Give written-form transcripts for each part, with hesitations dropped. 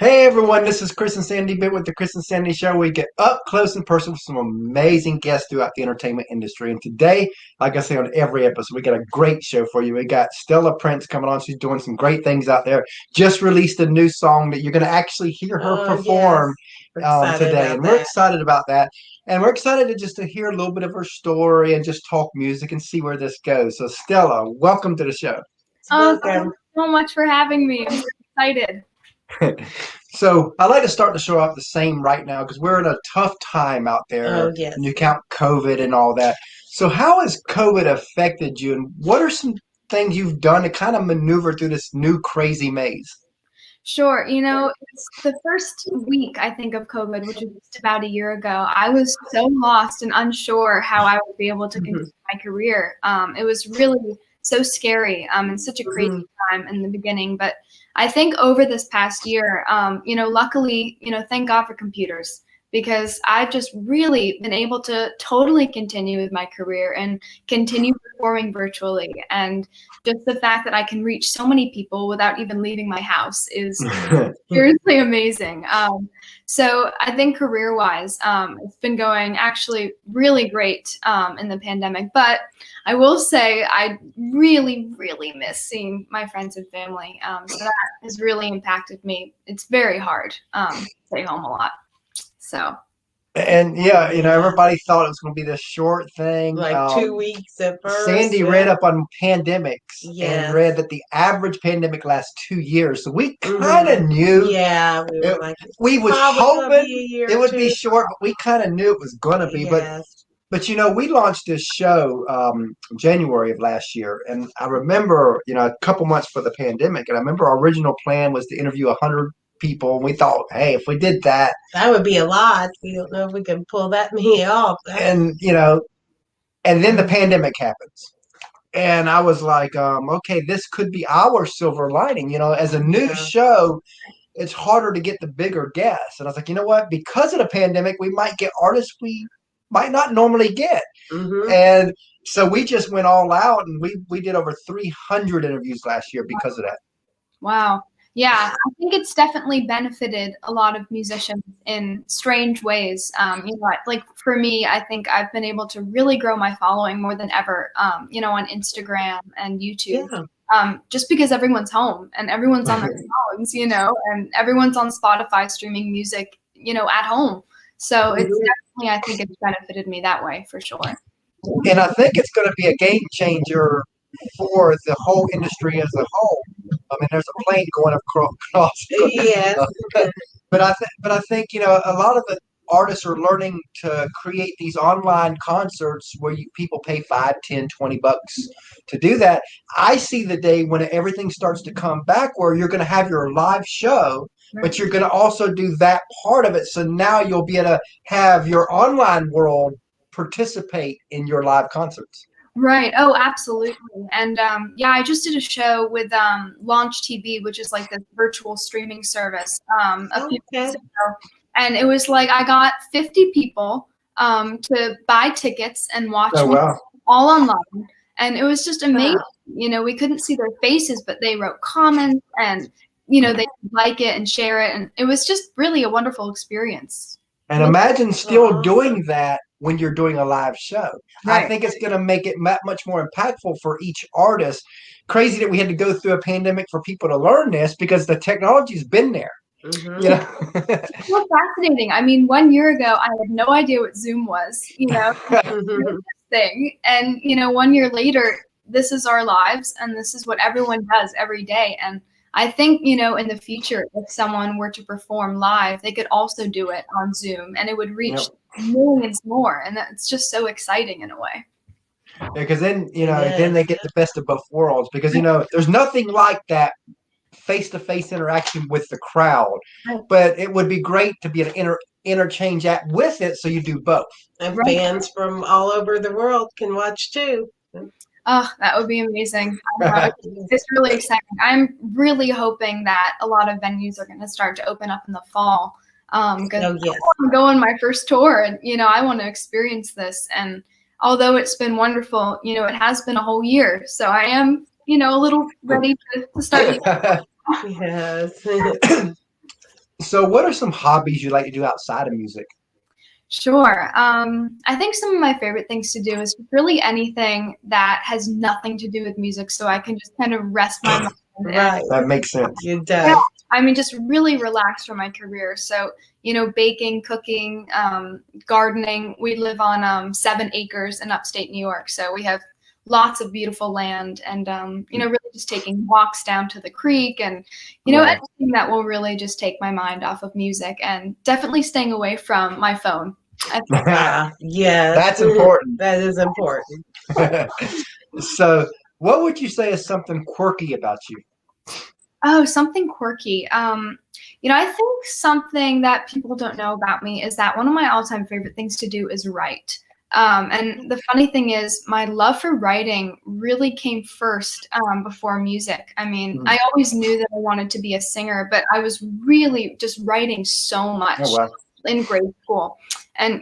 Hey everyone, this is Chris and Sandy Bit with the Chris and Sandy Show. We get up close and personal with some amazing guests throughout the entertainment industry. And today, like I say on every episode, we got a great show for you. We got Stella Prince coming on. She's doing some great things out there. Just released a new song that you're going to actually hear her Oh, perform yes. We're excited today. about And we're that. excited about that. And we're excited to hear a little bit of her story and just talk music and see where this goes. So Stella, welcome to the show. Oh, thank Welcome. you so much for having me. I'm so excited. So I like to start the show off the same right now because we're in a tough time out there Oh, yes. when you count COVID and all that. So how has COVID affected you, and what are some things you've done to kind of maneuver through this new crazy maze? Sure. It's the first week, I think, of COVID, which was just about a year ago. I was so lost and unsure how I would be able to continue my career. It was really so scary and such a crazy time in the beginning. But I think over this past year, luckily, thank God for computers because I've just really been able to totally continue with my career and continue performing virtually. And just the fact that I can reach so many people without even leaving my house is seriously amazing. So I think career-wise, it's been going actually really great in the pandemic. But I will say I really, really miss seeing my friends and family. So that has really impacted me. It's very hard to stay home a lot. So. And yeah, everybody thought it was going to be this short thing. Like 2 weeks at first. Sandy read up on pandemics and Yes. read that the average pandemic lasts 2 years. So we kind of knew. Yeah, We was probably gonna hoping be a year it or would be two. short, but we kind of knew it was going to be. Yes. But we launched this show January of last year, and I remember a couple months for the pandemic, and I remember our original plan was to interview 100 people, and we thought, hey, if we did that, That would be a lot. We don't know if we can pull that many off. and and then the pandemic happens. And I was like, okay, this could be our silver lining. As a new show, it's harder to get the bigger guests. And I was like, you know what? Because of the pandemic, we might get artists we might not normally get. And so we just went all out, and we did over 300 interviews last year because of that. Wow. Yeah, I think it's definitely benefited a lot of musicians in strange ways. Like for me, I think I've been able to really grow my following more than ever, on Instagram and YouTube. Yeah. Just because everyone's home and everyone's on their phones, and everyone's on Spotify streaming music, at home. So it's definitely, I think it's benefited me that way for sure. And I think it's going to be a game changer for the whole industry as a whole. I mean, there's a plane going across. Yes. But I think a lot of the artists are learning to create these online concerts where people pay 5, 10, 20 bucks to do that. I see the day when everything starts to come back where you're going to have your live show, but you're going to also do that part of it. So now you'll be able to have your online world participate in your live concerts. Right. Oh, absolutely. And I just did a show with Launch TV, which is like this virtual streaming service a few weeks ago. And it was like I got 50 people to buy tickets and watch all online. And it was just amazing. We couldn't see their faces, but they wrote comments and, they like it and share it. And it was just really a wonderful experience. And imagine still doing that when you're doing a live show. Right. I think it's going to make it much more impactful for each artist. Crazy that we had to go through a pandemic for people to learn this because the technology's been there. It's so fascinating. I mean, 1 year ago, I had no idea what Zoom was, thing. And, 1 year later, this is our lives and this is what everyone does every day. And I think, in the future, if someone were to perform live, they could also do it on Zoom and it would reach millions more. And that's just so exciting in a way. Yeah, because then, then they get the best of both worlds because, there's nothing like that face-to-face interaction with the crowd. But it would be great to be an interchange act with it so you do both. And fans from all over the world can watch too. Oh, that would be amazing. It's really exciting. I'm really hoping that a lot of venues are going to start to open up in the fall. Because I want to go on my first tour and, I want to experience this. And although it's been wonderful, it has been a whole year. So I am, a little ready to start. Yes. So, what are some hobbies you like to do outside of music? Sure. I think some of my favorite things to do is really anything that has nothing to do with music, so I can just kind of rest my mind and Right. That makes sense. It yeah, does. I mean, just really relax from my career. So, baking, cooking, gardening. We live on 7 acres in upstate New York, so we have lots of beautiful land, and really just taking walks down to the creek, and Right. anything that will really just take my mind off of music, and definitely staying away from my phone. Yes. That's important. That is important. So, what would you say is something quirky about you? Oh, something quirky. I think something that people don't know about me is that one of my all-time favorite things to do is write. And the funny thing is, my love for writing really came first before music. I mean, I always knew that I wanted to be a singer, but I was really just writing so much Oh, wow. in grade school, and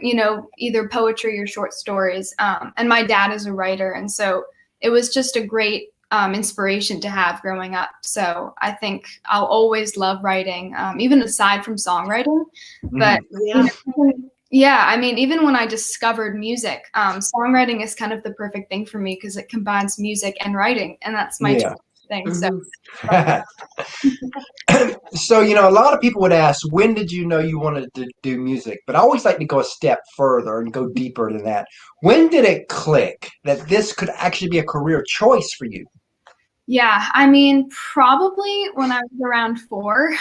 either poetry or short stories. And my dad is a writer, and so it was just a great inspiration to have growing up. So I think I'll always love writing, even aside from songwriting. But Yeah. yeah, I mean, even when I discovered music, songwriting is kind of the perfect thing for me because it combines music and writing, and that's my Yeah. thing. So So, a lot of people would ask, when did you know you wanted to do music? But I always like to go a step further and go deeper than that. When did it click that this could actually be a career choice for you? yeah, I mean, probably when I was around 4.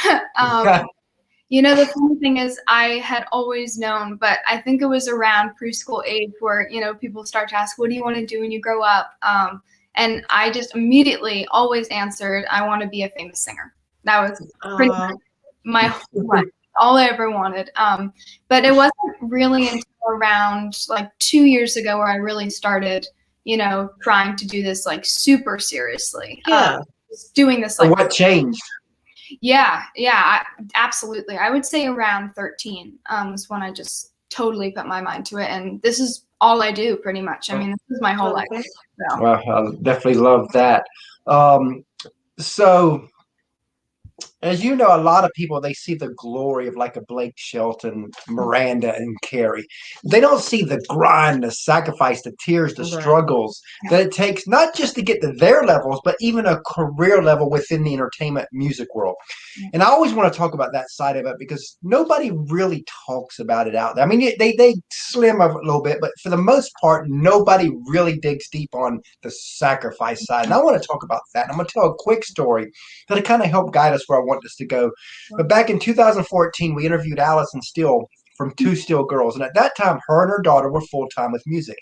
The funny thing is, I had always known, but I think it was around preschool age where, people start to ask, what do you want to do when you grow up? And I just immediately always answered, I want to be a famous singer. That was pretty much my whole life, all I ever wanted. But it wasn't really until around like 2 years ago where I really started, trying to do this like super seriously. Yeah. Just doing this So like what changed? yeah, absolutely. I would say around 13 was when I just totally put my mind to it, and this is all I do pretty much. I mean, this is my whole life. Okay. So. Well, I definitely love that. Um, so as you know, a lot of people, they see the glory of like a Blake Shelton, Miranda, and Carrie. They don't see the grind, the sacrifice, the tears, the Right. struggles that it takes not just to get to their levels, but even a career level within the entertainment music world. And I always want to talk about that side of it because nobody really talks about it out there. I mean, they slim a little bit, but for the most part, nobody really digs deep on the sacrifice side. And I want to talk about that. And I'm going to tell a quick story that'll kind of help guide us where I want this to go. But back in 2014, we interviewed Allison Steele from Two Steel Girls. And at that time, her and her daughter were full-time with music.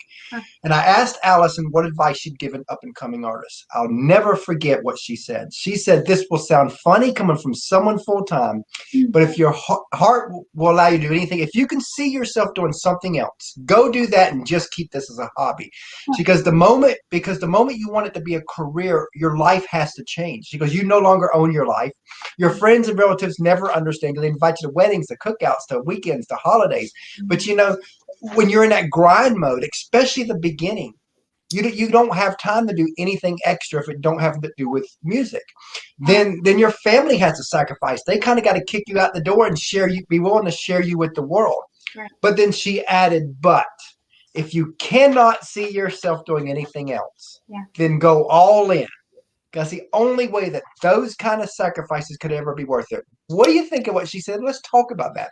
And I asked Allison what advice she'd give an up-and-coming artist. I'll never forget what she said. She said, this will sound funny coming from someone full-time, but if your heart will allow you to do anything, if you can see yourself doing something else, go do that and just keep this as a hobby. Because the moment you want it to be a career, your life has to change because you no longer own your life. Your friends and relatives never understand. They invite you to weddings, to cookouts, to weekends, to holidays. But when you're in that grind mode, especially the beginning, you don't have time to do anything extra if it don't have to do with music. Then your family has to sacrifice. They kind of got to kick you out the door and be willing to share you with the world. Right. But then she added, but if you cannot see yourself doing anything else, then go all in. That's the only way that those kind of sacrifices could ever be worth it. What do you think of what she said? Let's talk about that.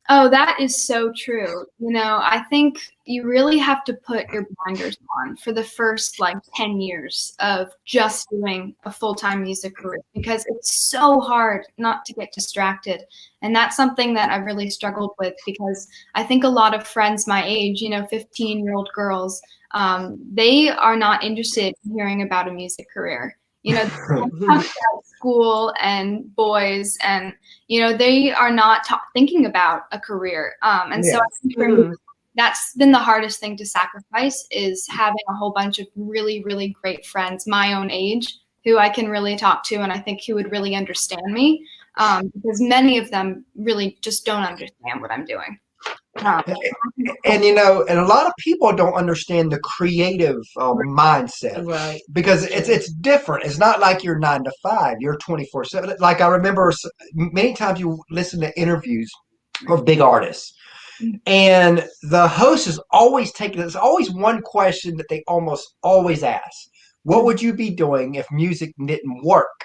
Oh, that is so true. I think you really have to put your blinders on for the first like 10 years of just doing a full-time music career because it's so hard not to get distracted. And that's something that I've really struggled with because I think a lot of friends my age, 15-year-old girls, they are not interested in hearing about a music career. They talk about school and boys and they are not thinking about a career. And so I think for me, that's been the hardest thing to sacrifice is having a whole bunch of really, really great friends my own age who I can really talk to and I think who would really understand me because many of them really just don't understand what I'm doing. Um, And and a lot of people don't understand the creative mindset, Right. because it's different. It's not like you're 9 to 5. You're 24/7. Like I remember many times you listen to interviews of big artists, and the host is always taking. There's always one question that they almost always ask: "What would you be doing if music didn't work?"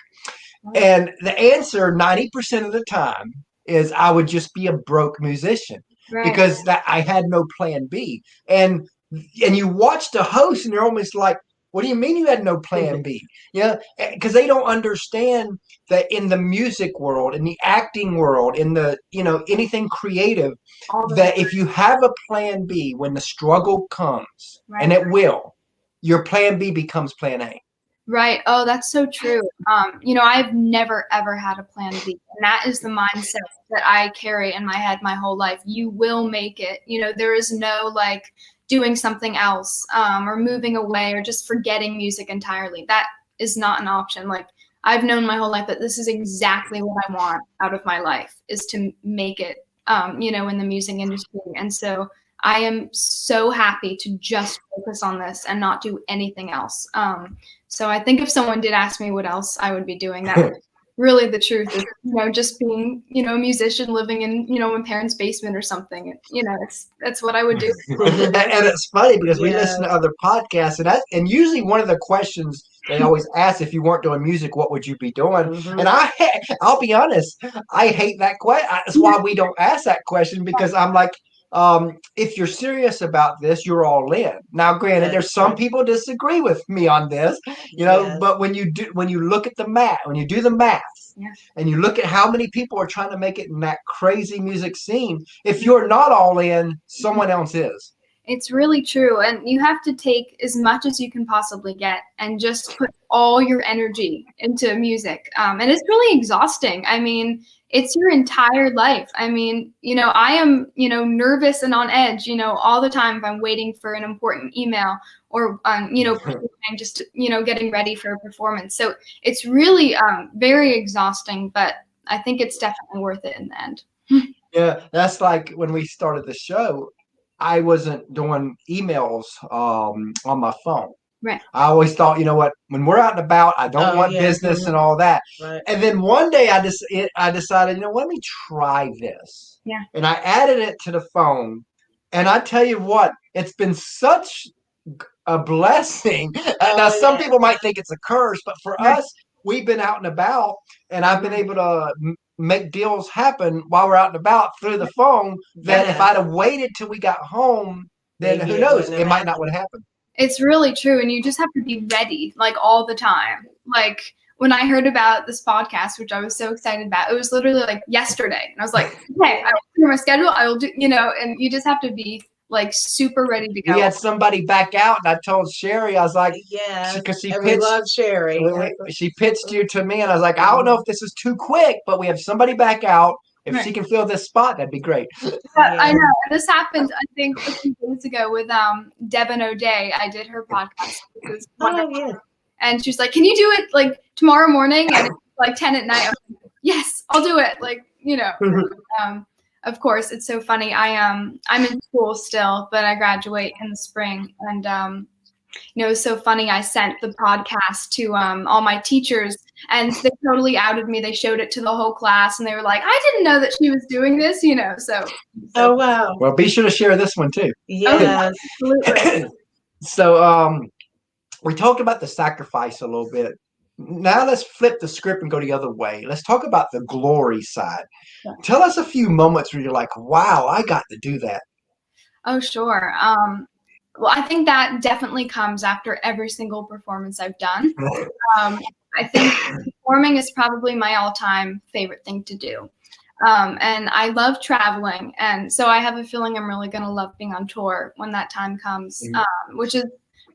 And the answer 90% of the time is I would just be a broke musician, right. because that I had no plan B. And you watch the host and you're almost like, what do you mean you had no plan B? Yeah, because they don't understand that in the music world, in the acting world, in the anything creative, All the that if you have a plan B when the struggle comes, and right. it will, your plan B becomes plan A. Right. Oh, that's so true. I've never ever had a plan B. And that is the mindset that I carry in my head my whole life. You will make it. There is no like doing something else, or moving away or just forgetting music entirely. That is not an option. Like I've known my whole life that this is exactly what I want out of my life, is to make it, in the music industry. And so I am so happy to just focus on this and not do anything else. So I think if someone did ask me what else I would be doing, that would really the truth is, just being, a musician living in, my parents' basement or something. That's what I would do. And it's funny because we Yeah. listen to other podcasts, and usually one of the questions they always ask, if you weren't doing music, what would you be doing? Mhm. And I'll be honest, I hate that question. That's why we don't ask that question, because I'm like, if you're serious about this, you're all in. Now, granted, there's some people disagree with me on this, Yes. but when you look at the math, when you do the math, Yeah. and you look at how many people are trying to make it in that crazy music scene, if you're not all in, someone else is. It's really true. And you have to take as much as you can possibly get and just put all your energy into music. And it's really exhausting. I mean, it's your entire life. I mean, I am, nervous and on edge, all the time if I'm waiting for an important email or, I'm just, getting ready for a performance. So it's really very exhausting, but I think it's definitely worth it in the end. Yeah, that's like when we started the show, I wasn't doing emails on my phone. Right. I always thought, what, when we're out and about, I don't want yeah. business and all that. Right. And then one day I decided, let me try this. Yeah. And I added it to the phone. And I tell you what, it's been such a blessing. Now, some people might think it's a curse, but for Right. us, we've been out and about, and I've been able to make deals happen while we're out and about through the phone, that if I'd have waited till we got home, then Maybe who it knows? wouldn't have It might not happened. would have happened. It's really true. And you just have to be ready, like all the time. Like when I heard about this podcast, which I was so excited about, it was literally like yesterday. And I was like, okay, I will clear my schedule. I will do, and you just have to be like super ready to go. We had somebody back out, and I told Sherry, I was like, Yeah. because she And we pitched, love Sherry. she pitched you to me, and I was like, I don't know if this is too quick, but we have somebody back out. If Right. she can fill this spot, that'd be great. I know. This happened, I think, a few days ago with Devin O'Day. I did her podcast. It was wonderful. Oh, yeah. And she's like, can you do it like tomorrow morning? And it's like 10 at night. I was like, yes, I'll do it. Like, of course, it's so funny. I'm in school still, but I graduate in the spring. And it was so funny. I sent the podcast to all my teachers, and they totally outed me. They showed it to the whole class, and they were like, I didn't know that she was doing this, So Oh, wow. Well, be sure to share this one too. Yes. absolutely. So we talked about the sacrifice a little bit. Now let's flip the script and go the other way. Let's talk about the glory side. Yeah. Tell us a few moments where you're like, wow, I got to do that. Oh, sure. Well, I think that definitely comes after every single performance I've done. I think performing is probably my all-time favorite thing to do. And I love traveling. And so I have a feeling I'm really going to love being on tour when that time comes, which is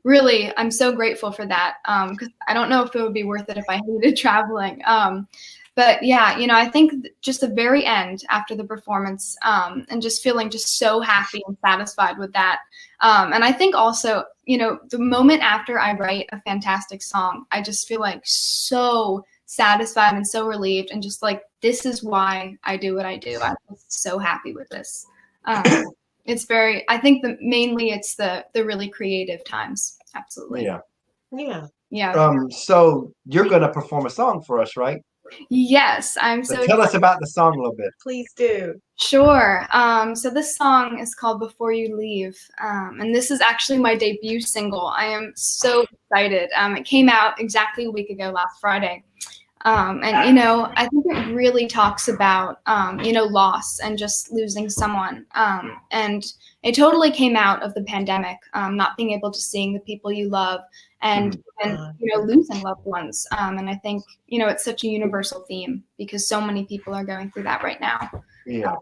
really, I'm so grateful for that, because I don't know if it would be worth it if I hated traveling. But yeah, I think just the very end after the performance, and just feeling just so happy and satisfied with that. And I think also, the moment after I write a fantastic song, I just feel like so satisfied and so relieved, and just like, this is why I do what I do. I'm so happy with this. It's very, I think mainly it's the really creative times. Absolutely. Yeah. Yeah. Yeah. So you're going to perform a song for us, right? Yes, I'm So so tell us about the song a little bit. Please do. Sure. So this song is called Before You Leave. And this is actually my debut single. I am so excited. It came out exactly a week ago, last Friday. And, you know, I think it really talks about, you know, loss and just losing someone. And it totally came out of the pandemic, not being able to see the people you love and you know, losing loved ones. And I think, you know, it's such a universal theme because so many people are going through that right now. Yeah.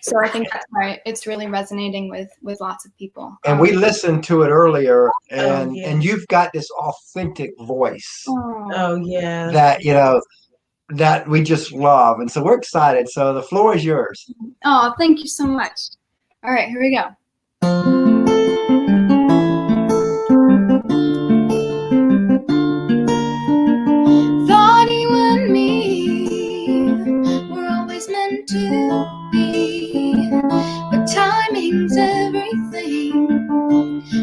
So I think that's why it's really resonating with lots of people. And we listened to it earlier, and yeah. and you've got this authentic voice Oh, yeah. that, you know, that we just love. And so we're excited. So the floor is yours. Oh, thank you so much. All right, here we go. Thought you and me were always meant to be, but timing's everything,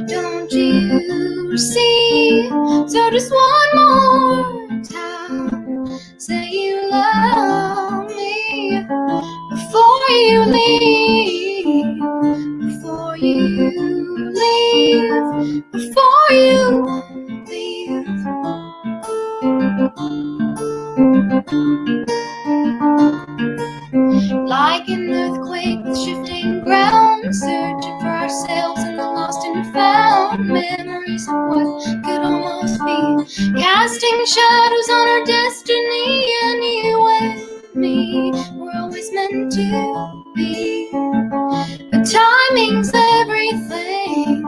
don't you see? So just one more time, say you love me before you leave, before you leave, before you leave. Like an earthquake with shifting ground, searching for ourselves in the lost and found memories of what could almost be, casting shadows on our destiny. And you and me were always meant to be, but timing's everything,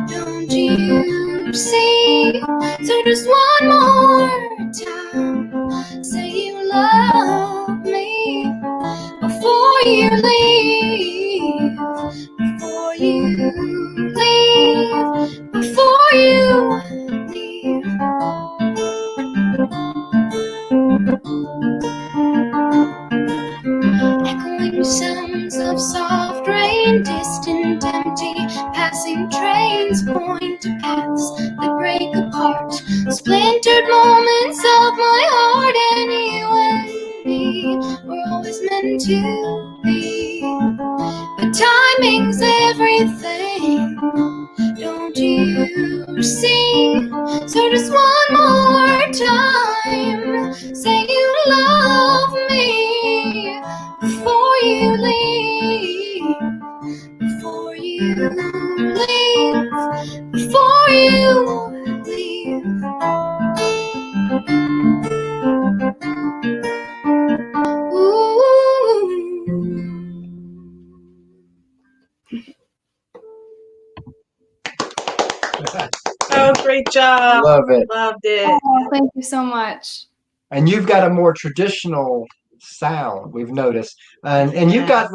don't you see? So just one more time, say you love me before you leave, before you leave, before you leave. Echoing sounds of soft rain, distant, empty, passing trains point to paths that break apart, splintered moments of my heart. And you and me were always meant to be, but timing's everything, don't you see? So just one more time, say you love me before you leave, before you leave, before you leave. Oh, great job. Love it. Loved it. Oh, thank you so much. And you've got a more traditional sound, we've noticed. And you've got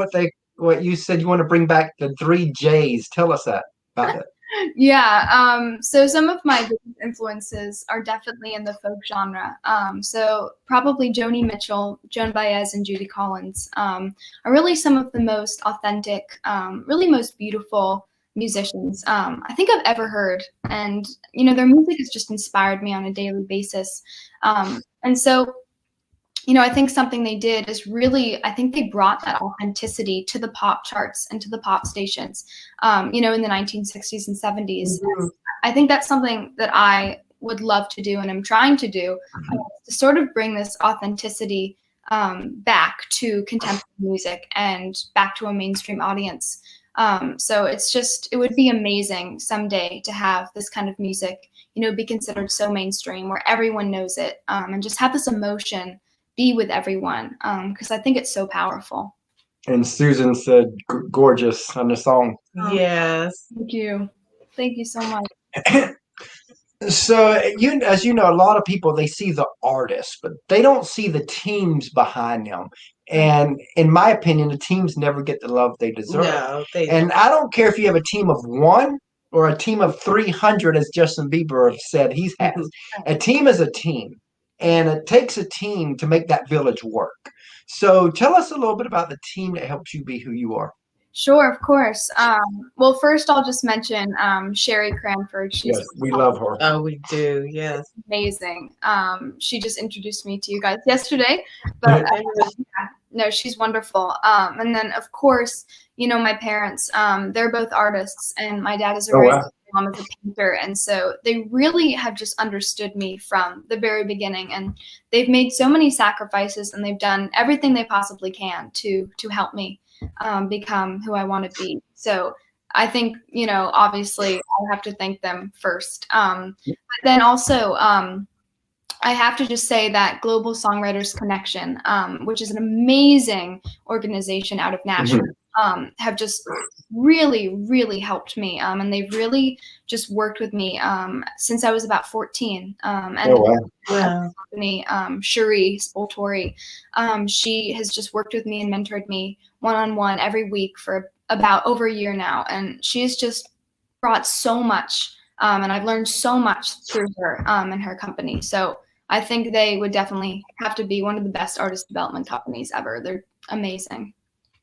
what you said you want to bring back, the 3 J's. Tell us that about it. Yeah, so some of my biggest influences are definitely in the folk genre. So probably Joni Mitchell, Joan Baez, and Judy Collins are really some of the most authentic, really most beautiful musicians I think I've ever heard. And, you know, their music has just inspired me on a daily basis. And so, you know, I think something they did is really, I think they brought that authenticity to the pop charts and to the pop stations, you know, in the 1960s and 70s. I think that's something that I would love to do and I'm trying to do, to sort of bring this authenticity back to contemporary music and back to a mainstream audience. So it's just, it would be amazing someday to have this kind of music, you know, be considered so mainstream where everyone knows it, and just have this emotion be with everyone, because I think it's so powerful. And Susan said gorgeous on the song. Yes. Thank you. Thank you so much. So as you know, a lot of people, they see the artist, but they don't see the teams behind them. And in my opinion, the teams never get the love they deserve. No, and I don't care if you have a team of 1 or a team of 300, as Justin Bieber said he has. A team is a team, and it takes a team to make that village work. So tell us a little bit about the team that helps you be who you are. Sure, of course. Well, first I'll just mention Sherry Cranford. She's Yes, we love her. Oh, we do. Yes. amazing. She just introduced me to you guys yesterday, but yeah, no, she's wonderful. And then of course, my parents, they're both artists, and my dad is a Oh, writer, wow. my mom is a painter, and so they really have just understood me from the very beginning, and they've made so many sacrifices, and they've done everything they possibly can to help me become who I want to be. So I think, obviously I have to thank them first. But then also, I have to just say that Global Songwriters Connection, which is an amazing organization out of Nashville, have just really, really helped me. And they've really just worked with me since I was about 14. And Wow. company, Cherie Spoltori, she has just worked with me and mentored me one-on-one every week for about over a year now. And she's just brought so much, and I've learned so much through her and her company. So I think they would definitely have to be one of the best artist development companies ever. They're amazing.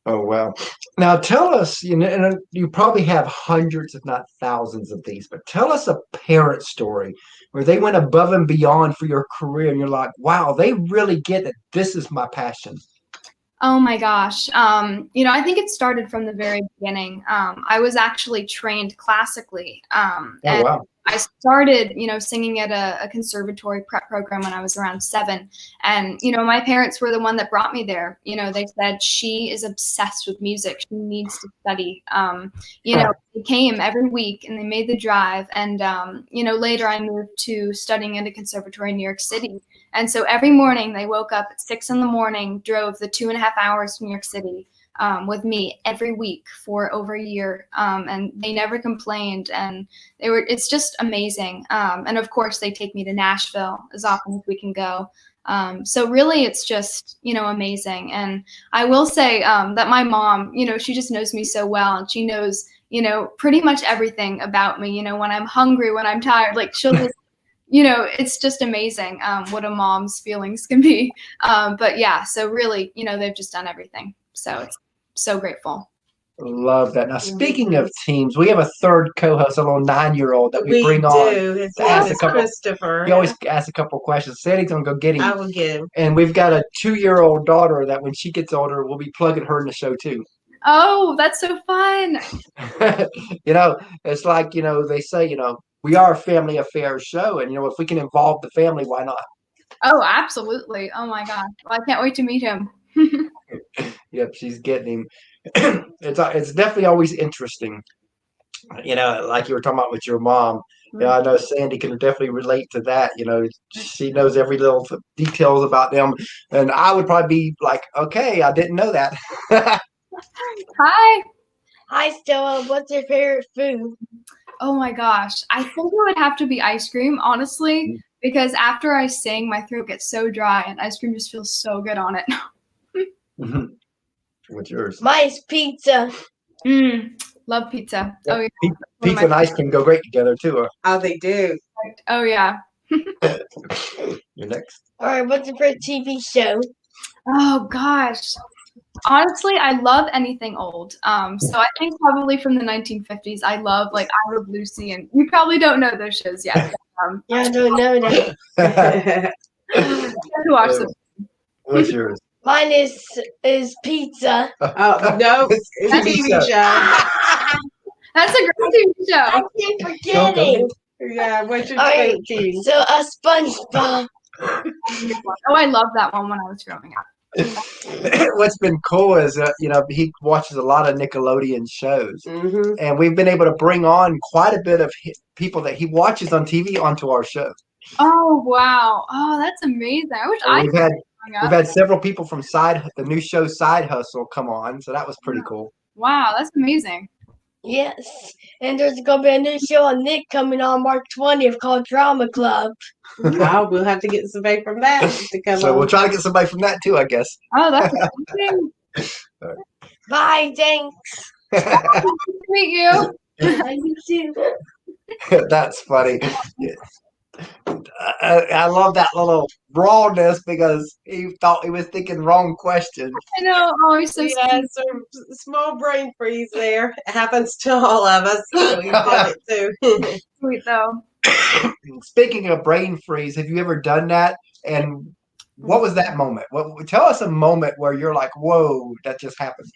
Oh, wow. Now tell us, and you probably have hundreds, if not thousands of these, but tell us a parent story where they went above and beyond for your career and you're like, wow, they really get that this is my passion. Oh my gosh. I think it started from the very beginning. I was actually trained classically. Oh, And wow. I started, singing at a conservatory prep program when I was around 7. And, my parents were the one that brought me there. They said, she is obsessed with music. She needs to study. They came every week and they made the drive. And, later I moved to studying at a conservatory in New York City. And so every morning they woke up at 6 a.m, drove the 2.5 hours from New York City with me every week for over a year. And they never complained. And it's just amazing. And of course they take me to Nashville as often as we can go. So really it's just, amazing. And I will say that my mom, she just knows me so well, and she knows, pretty much everything about me, when I'm hungry, when I'm tired, like she'll just, it's just amazing what a mom's feelings can be. But yeah, so really, they've just done everything. So it's so grateful. Love that. Now, speaking of teams, we have a third co-host, a little 9-year-old that we bring on. His to name ask is a couple. Christopher. He always asks a couple questions. Sandy's gonna go get him. I will get him. And we've got a 2-year-old daughter that when she gets older, we'll be plugging her in the show too. Oh, that's so fun. It's like, they say, we are a family affairs show. And, if we can involve the family, why not? Oh, absolutely. Oh my God. Well, I can't wait to meet him. Yep, she's getting him. It's definitely always interesting. Like you were talking about with your mom. I know Sandy can definitely relate to that. She knows every little details about them. And I would probably be like, okay, I didn't know that. Hi. Hi, Stella. What's your favorite food? Oh my gosh. I think it would have to be ice cream, honestly, because after I sing, my throat gets so dry and ice cream just feels so good on it. What's yours? Mine's pizza. Love pizza. Yep. Oh yeah. Pizza and ice cream go great together too. Oh, they do. Oh yeah. You're next. All right, what's your favorite TV show? Oh gosh. Honestly, I love anything old. So I think probably from the 1950s, I love like I Love Lucy, and you probably don't know those shows yet. Yeah, I don't know that. To watch them. What's yours? Mine is pizza. Oh no, it's a TV show. That's a great TV show. I keep forgetting. Yeah, what's your All right, favorite TV? so a SpongeBob. Oh, I loved that one when I was growing up. What's been cool is he watches a lot of Nickelodeon shows, Mm-hmm. and we've been able to bring on quite a bit of people that he watches on TV onto our show. Oh wow! Oh, that's amazing. I wish I We've had several people from the new show Side Hustle come on, so that was pretty cool. Wow, that's amazing. Yes, and there's gonna be a new show on Nick coming on March 20th called Drama Club. Oh, we'll have to get somebody from that to come So on. we'll try to get somebody from that too, I guess. Oh, that's amazing. Bye, thanks. Nice to meet you. You too. That's funny. I love that little rawness because he thought he was thinking wrong question. I know. Oh, he's so Yeah, sweet. some small brain freeze there. It happens to all of us. We did it too. Sweet though. Speaking of brain freeze, have you ever done that? And what was that moment? Tell us a moment where you're like, "Whoa, that just happened."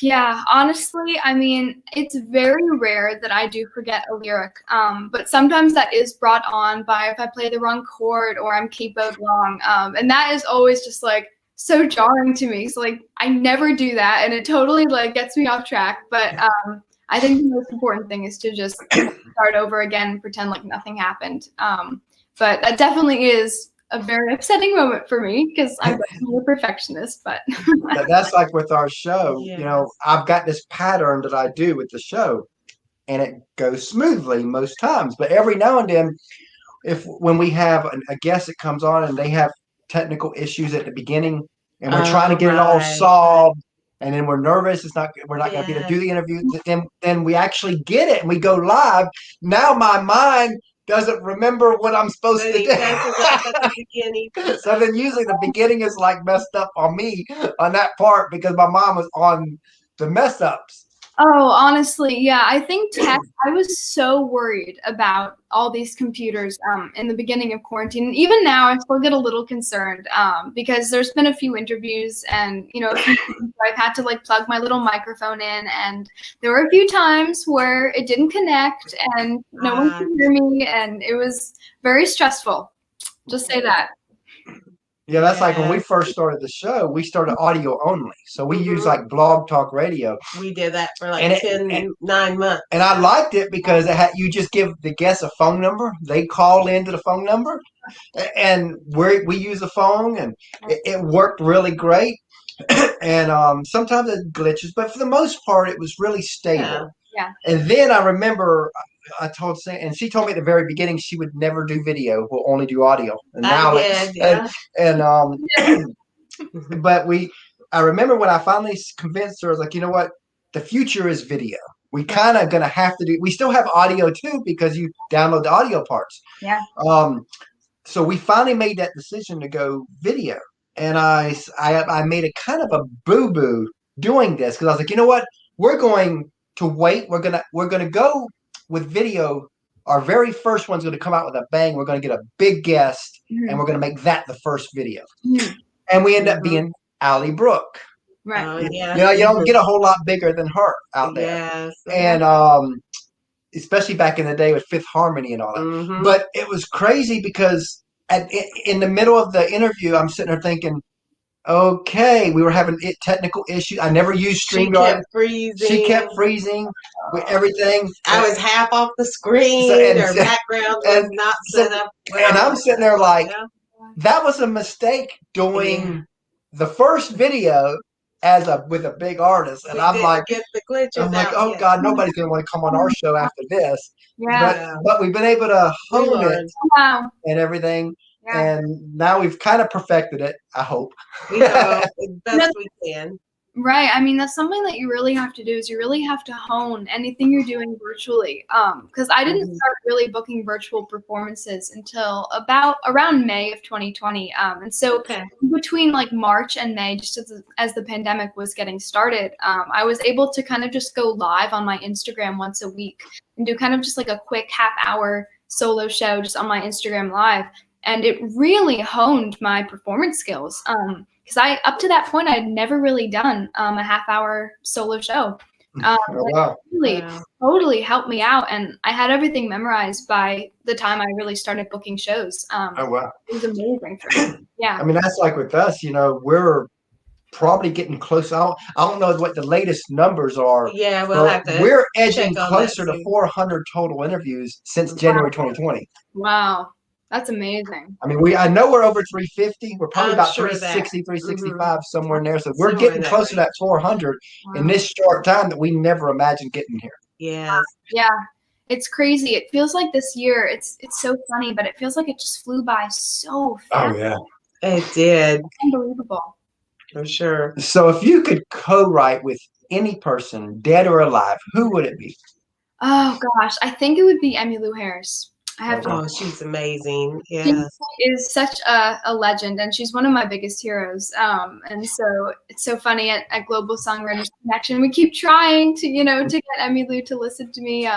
Yeah, honestly, I mean, it's very rare that I do forget a lyric. But sometimes that is brought on by if I play the wrong chord or I'm capoed wrong. And that is always just like so jarring to me. So like I never do that and it totally like gets me off track. But I think the most important thing is to just start over again and pretend like nothing happened. But that definitely is a very upsetting moment for me because I'm definitely a perfectionist, but That's like with our show. Yes. You know, I've got this pattern that I do with the show, and it goes smoothly most times. But every now and then, if when we have a guest that comes on and they have technical issues at the beginning, and we're trying to get it all Right. solved, and then we're nervous, we're not going to be able to do Yes. the interview. Then we actually get it and we go live. Now my mind doesn't remember what I'm supposed But to he do. messes up at the beginning. So then usually the beginning is like messed up on me on that part because my mom was on the mess ups. oh, honestly, yeah, I think tech, I was so worried about all these computers in the beginning of quarantine. Even now, I still get a little concerned because there's been a few interviews and, you know, a few times where I've had to like plug my little microphone in. And there were a few times where it didn't connect and no one could hear me. And it was very stressful. Just say that. Yeah, that's like when we Yeah. first started the show, we started audio only. So we use Mhm. like Blog Talk Radio. We did that for like And 9 months. And I liked it because you just give the guests a phone number. They call into the phone number, and we use a phone, and it worked really great. And sometimes it glitches, but for the most part, it was really stable. Yeah. Yeah. And then I remember I told Sam, and she told me at the very beginning she would never do video, will only do audio. And now I did, yeah. but I remember when I finally convinced her, I was like, you know what, the future is video. We kind of gonna have to do. We still have audio too because you download the audio parts. Yeah. So we finally made that decision to go video, and I made a kind of a boo boo doing this because I was like, you know what, we're going to wait. We're gonna go with video. Our very first one's going to come out with a bang. We're going to get a big guest, and we're going to make that the first video. And we end up being Allie Brooke. Right. Oh, yeah. You know, you don't get a whole lot bigger than her out there. Yes. And especially back in the day with Fifth Harmony and all that. Mhm. But it was crazy because in the middle of the interview, I'm sitting there thinking, okay, we were having technical issues. I never used She StreamYard. kept freezing. She kept freezing with everything. I was half off the screen. Her background was not set up well. And I'm sitting there like, Yeah. that was a mistake doing the first video with a big artist. And We I'm didn't like, get the glitches out oh yet. God, nobody's gonna want to come on our show after this. Yeah. But we've been able to We hone it learned. Wow. and everything. Yeah. And now we've kind of perfected it, I hope. We know as best we can. Right. I mean, that's something that you really have to do is you really have to hone anything you're doing virtually. Because I didn't start really booking virtual performances until around May of 2020. And so between like March and May, just as the pandemic was getting started, I was able to kind of just go live on my Instagram once a week and do kind of just like a quick half-hour solo show just on my Instagram live. And it really honed my performance skills. Because up to that point, I'd never really done a half-hour solo show. Wow. It really totally helped me out, and I had everything memorized by the time I really started booking shows. Oh, wow. It was amazing for me. Yeah. I mean, that's like with us, you know, we're probably getting close. I don't know what the latest numbers are. Yeah, we'll have to. We're edging check on closer that to soon. 400 total interviews since January 2020. Wow. That's amazing. I mean, I know we're over 350. We're probably I'm about sure 360, that. 365, somewhere in there. So we're Somewhere getting that closer to that 400 in this short time that we never imagined getting here. Yes. Yeah. It's crazy. It feels like this year, it's so funny, but it feels like it just flew by so fast. Oh, yeah. It did. It's unbelievable. For sure. So if you could co-write with any person, dead or alive, who would it be? Oh gosh, I think it would be Emmylou Harris. I have to. Oh, she's amazing. She Yes. is such a legend, and she's one of my biggest heroes. And so it's so funny at Global Songwriters Connection, we keep trying to, to get Emmylou to listen to me.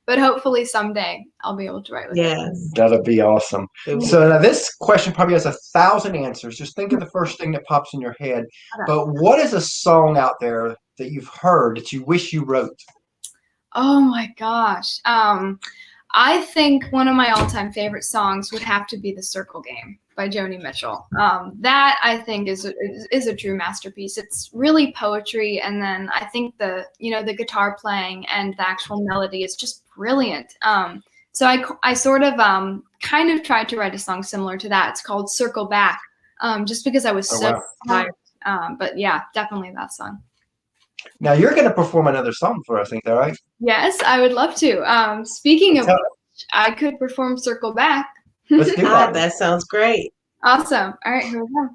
But hopefully someday I'll be able to write with her. Yes. That'll be awesome. So now this question probably has 1,000 answers. Just think of the first thing that pops in your head. But what is a song out there that you've heard that you wish you wrote? Oh my gosh. I think one of my all-time favorite songs would have to be "The Circle Game" by Joni Mitchell. That I think is a true masterpiece. It's really poetry, and then I think the guitar playing and the actual melody is just brilliant. So I sort of kind of tried to write a song similar to that. It's called "Circle Back," just because I was so inspired. But yeah, definitely that song. Now you're going to perform another song for us, ain't that right? Yes, I would love to. Speaking of which, I could perform "Circle Back." Let's do that. That sounds great. Awesome. All right, here we go.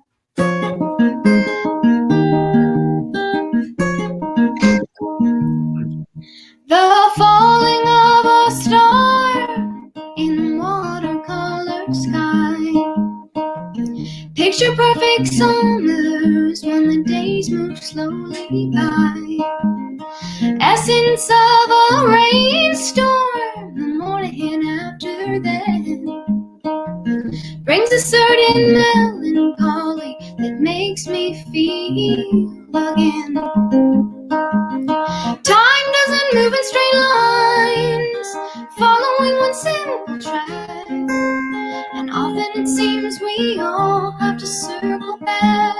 The falling of a star in the watercolor sky. Picture perfect summers when the days move slowly by. Essence of a rainstorm, the morning after then brings a certain melancholy that makes me feel again. Time doesn't move in straight lines, following one simple track, and often it seems we all have to circle back.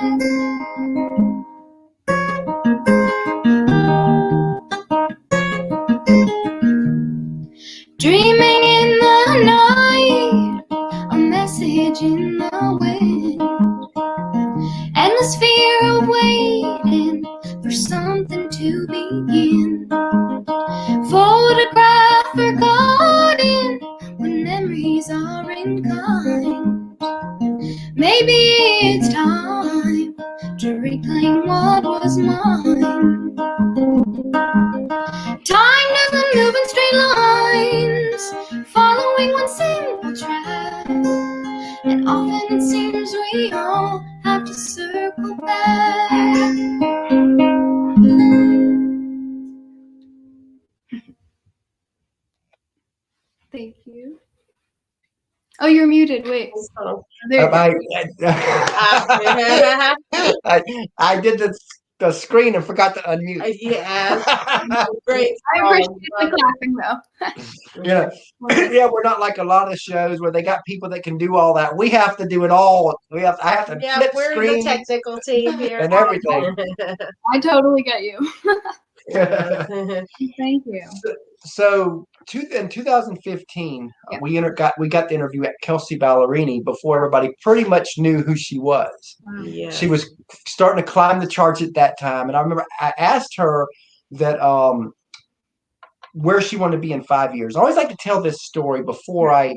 Dreaming in the night, a message in the wind, endless fear of waiting for something to begin. Photograph forgotten when memories are in kind. Maybe it's time to reclaim what was mine. Time doesn't move in straight lines, following one simple track, and often it seems we all have to circle back. Thank you. Oh, you're muted. Wait. There I did the screen and forgot to unmute. Yeah. Great. I appreciate the clapping though. Yeah, we're not like a lot of shows where they got people that can do all that. We have to do it all. I have to flip we're screens the technical team here and everything. I totally get you. Thank you. So in 2015, we got the interview at Kelsey Ballerini before everybody pretty much knew who she was. Yes. She was starting to climb the charts at that time, and I remember I asked her that where she wanted to be in 5 years. I always like to tell this story before I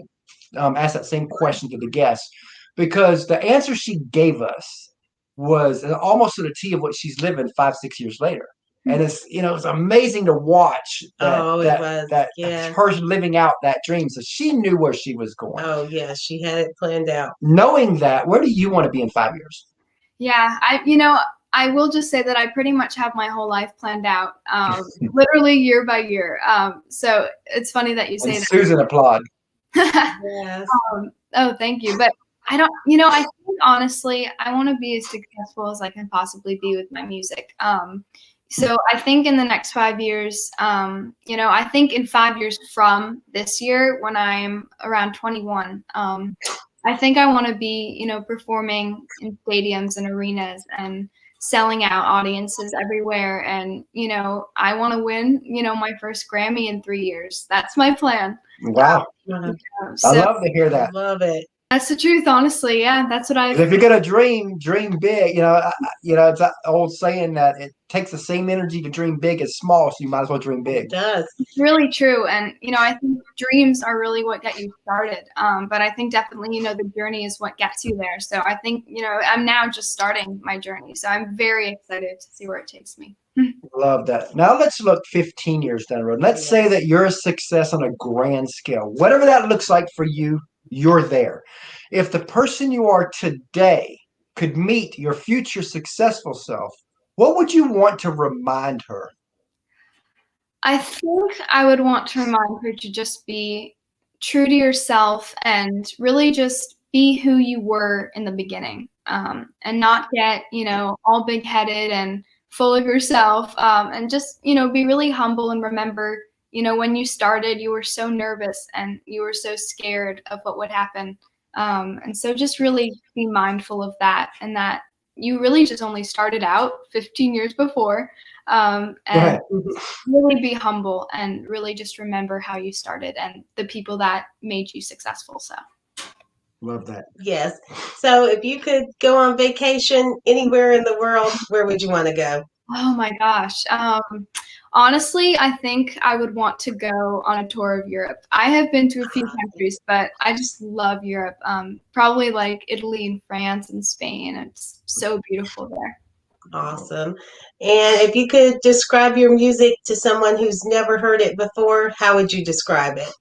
ask that same question to the guests, because the answer she gave us was almost to the T of what she's living 5-6 years later. And it's amazing to watch that person living out that dream. So she knew where she was going. Oh yeah, she had it planned out. Knowing that, where do you want to be in 5 years? Yeah, I will just say that I pretty much have my whole life planned out, literally year by year. So it's funny that you say that. Susan applaud. Yes. Oh, thank you. But I don't, I think honestly, I want to be as successful as I can possibly be with my music. So I think in the next 5 years, I think in 5 years from this year, when I'm around 21, I think I want to be, performing in stadiums and arenas and selling out audiences everywhere. And, I want to win, my first Grammy in 3 years. That's my plan. Wow. I love to hear that. I love it. That's the truth, honestly. Yeah, that's what if you're gonna dream big. It's that old saying that it takes the same energy to dream big as small, so you might as well dream big. It does. It's really true, and I think dreams are really what get you started. But I think definitely, the journey is what gets you there. So I think, I'm now just starting my journey, so I'm very excited to see where it takes me. Love that. Now let's look 15 years down the road. Let's say that you're a success on a grand scale. Whatever that looks like for you, you're there. If the person you are today could meet your future successful self, what would you want to remind her? I think I would want to remind her to just be true to yourself and really just be who you were in the beginning, and not get, all big headed and full of yourself, and just, be really humble and remember, when you started, you were so nervous and you were so scared of what would happen. And so just really be mindful of that, and that you really just only started out 15 years before. And really be humble and really just remember how you started and the people that made you successful. So Love that. Yes. So if you could go on vacation anywhere in the world, where would you want to go? oh my gosh, honestly, I think I would want to go on a tour of Europe. I have been to a few countries, but I just love Europe. Probably like Italy and France and Spain. It's so beautiful there. Awesome. And if you could describe your music to someone who's never heard it before, how would you describe it?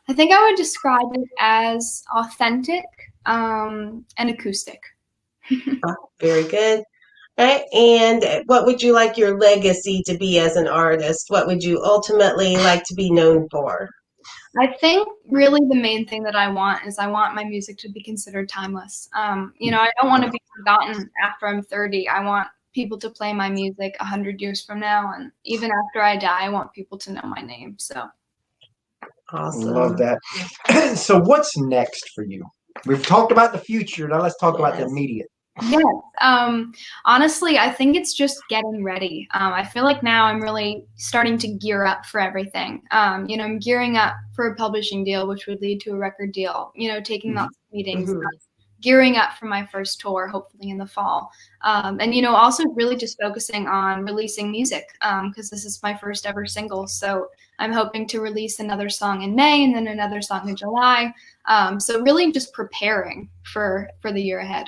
I think I would describe it as authentic, and acoustic. Very good. All right. And what would you like your legacy to be as an artist? What would you ultimately like to be known for? I think really the main thing that I want is I want my music to be considered timeless. I don't want to be forgotten after I'm 30. I want people to play my music 100 years from now. And even after I die, I want people to know my name. So Awesome. Love that. So what's next for you? We've talked about the future. Now let's talk about the immediate. yes, honestly, I think it's just getting ready. I feel like now I'm really starting to gear up for everything. I'm gearing up for a publishing deal, which would lead to a record deal, taking lots of meetings, gearing up for my first tour, hopefully in the fall. And also really just focusing on releasing music, because this is my first ever single. So I'm hoping to release another song in May and then another song in July. So really just preparing for the year ahead.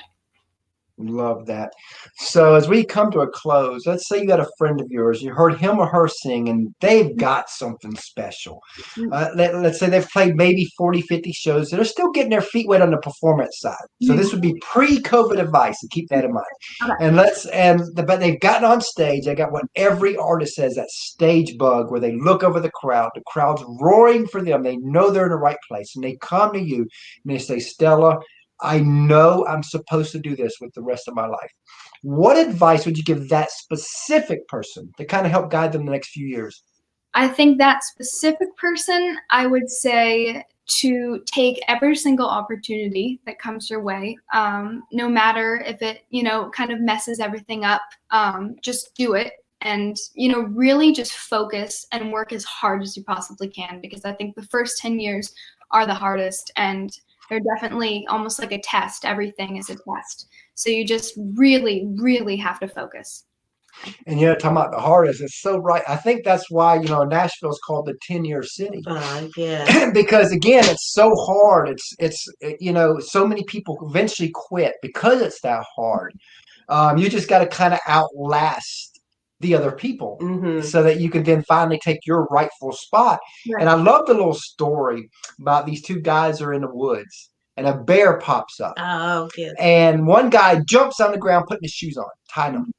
Love that. So as we come to a close, let's say you got a friend of yours, you heard him or her sing, and they've got something special. Let's say they've played maybe 40, 50 shows. They're still getting their feet wet on the performance side. So this would be pre-COVID advice, so keep that in mind. But they've gotten on stage. They got what every artist says, that stage bug, where they look over the crowd's roaring for them. They know they're in the right place, and they come to you and they say, Stella, I know I'm supposed to do this with the rest of my life. What advice would you give that specific person to kind of help guide them the next few years? I think that specific person, I would say to take every single opportunity that comes your way, no matter if it, kind of messes everything up, just do it. And, really just focus and work as hard as you possibly can, because I think the first 10 years are the hardest, and they're definitely almost like a test. Everything is a test. So you just really, really have to focus. And talking about the hardest, it's so right. I think that's why, Nashville is called the 10-year city. Yeah. Because again, it's so hard. It's so many people eventually quit because it's that hard. You just got to kind of outlast the other people so that you can then finally take your rightful spot. Right. And I love the little story about these two guys are in the woods and a bear pops up. Oh, good. And one guy jumps on the ground, putting his shoes on, tying them.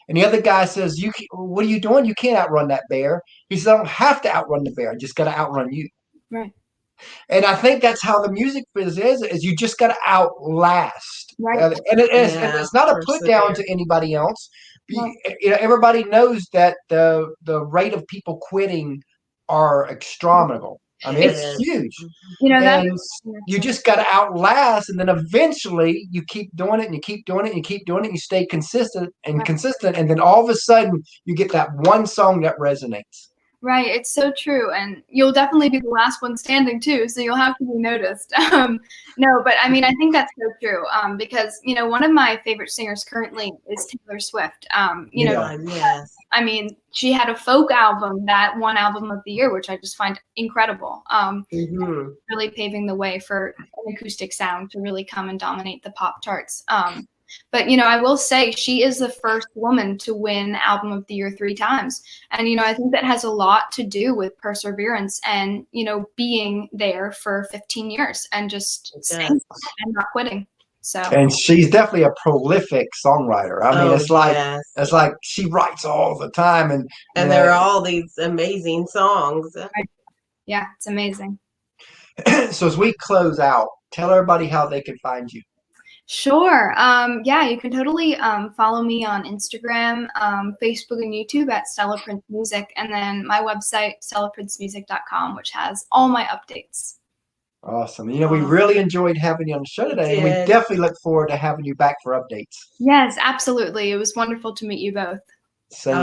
And the other guy says, what are you doing? You can't outrun that bear. He says, I don't have to outrun the bear. I just got to outrun you. Right. And I think that's how the music business is you just got to outlast. Right. And it's not a put down to anybody else. Right. Everybody knows that the rate of people quitting are astronomical. I mean, it's huge. You just got to outlast, and then eventually you keep doing it, and you keep doing it, and you keep doing it, and you stay consistent, and then all of a sudden you get that one song that resonates. Right, it's so true, and you'll definitely be the last one standing too, so you'll have to be noticed. No, but I mean, I think that's so true, because one of my favorite singers currently is Taylor Swift. Yes. I mean, she had a folk album that won Album of the Year, which I just find incredible. Really paving the way for an acoustic sound to really come and dominate the pop charts. But, I will say she is the first woman to win Album of the Year 3 times. And, I think that has a lot to do with perseverance and, being there for 15 years and just staying and not quitting. So. And she's definitely a prolific songwriter. I mean, it's like she writes all the time, and there are all these amazing songs. Yeah, it's amazing. So as we close out, tell everybody how they can find you. Sure. Yeah, you can totally follow me on Instagram, Facebook, and YouTube at Stella Prince Music, and then my website, stellaprincemusic.com, which has all my updates. Awesome. We really enjoyed having you on the show today, and we definitely look forward to having you back for updates. Yes, absolutely. It was wonderful to meet you both. Same